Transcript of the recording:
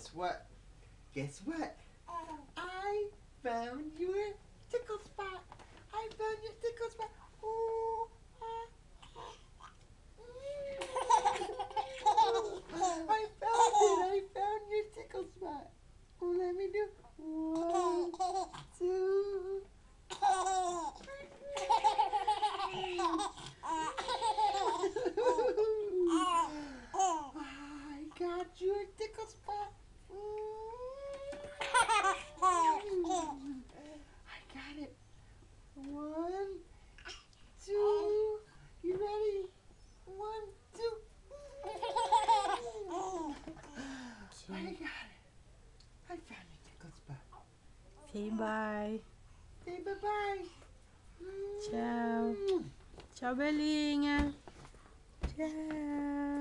guess what? Guess what? I found your tickle spot. I found your tickle spot. Ooh, I found it. I found your tickle spot. Oh, let me do 1, 2. I got your tickle spot. I got it. 1, 2. You ready? 1, 2. I got it. I found your tickle spot. Say bye. Say bye-bye. Ciao. Ciao bellinha. Ciao.